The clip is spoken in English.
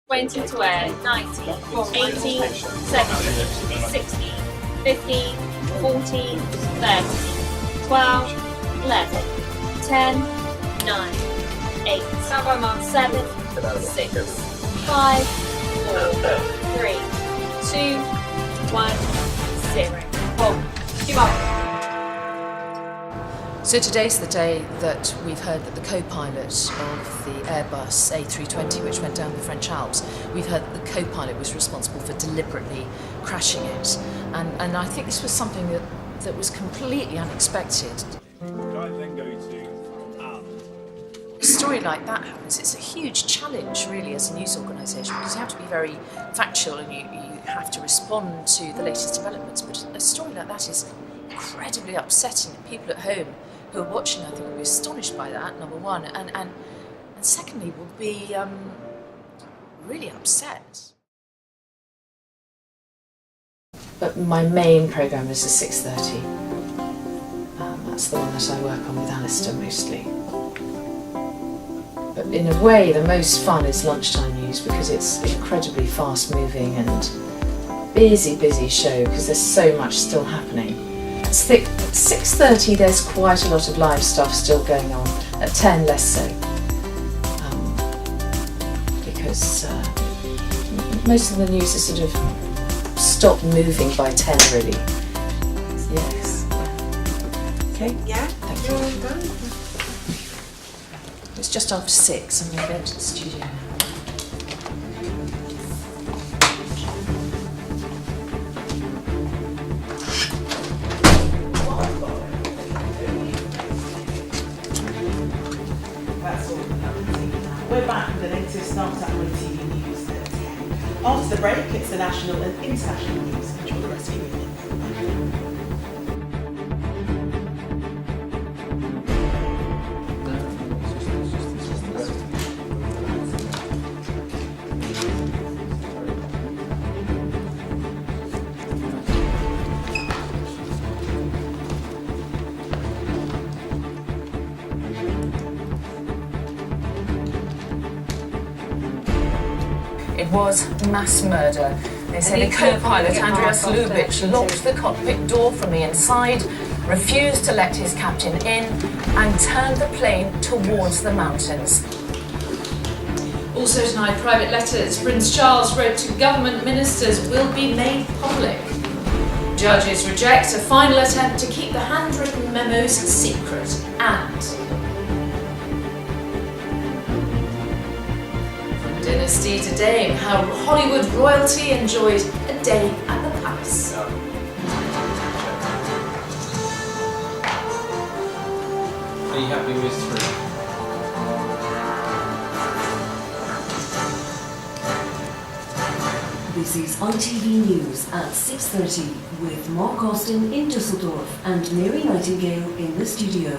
20 to air, 19, 18, 17, 16, 15, 14, 13, 12, 11, 10, 9, 8, 7, 6, 5, 4, 3, 2, 1, 0. Hold. Keep on. So today's the day that we've heard that the co-pilot of the Airbus A320, which went down the French Alps, we've heard that the co-pilot was responsible for deliberately crashing it. And I think this was something that was completely unexpected. Could I then go to A story like that happens, it's a huge challenge really as a news organisation, because you have to be very factual and you have to respond to the latest developments, but a story like that is incredibly upsetting, and people at home who are watching, I think, will be astonished by that, number one, and secondly will be really upset. But my main programme is at 6:30. That's the one that I work on with Alistair mostly. But in a way, the most fun is lunchtime news, because it's incredibly fast-moving and busy show, because there's so much still happening. At 6:30 there's quite a lot of live stuff still going on. At 10 less so, because most of the news is sort of stopped moving by 10 really. Yes. Okay? Yeah? Thank you. It's just after 6, I'm going to go to the studio now. We're back with the latest starts at ITV News at 10. After the break, it's the national and international news. Enjoy the rest of your evening. It was mass murder. They say the co-pilot, Andreas Lubitsch, locked the cockpit door from the inside, refused to let his captain in, and turned the plane towards the mountains. Also tonight, private letters Prince Charles wrote to government ministers will be made public. Judges reject a final attempt to keep the handwritten memos secret, and dynasty to dame, how Hollywood royalty enjoyed a day at the palace. Are you happy with 3? This is ITV News at 6:30 with Mark Austin in Dusseldorf and Mary Nightingale in the studio.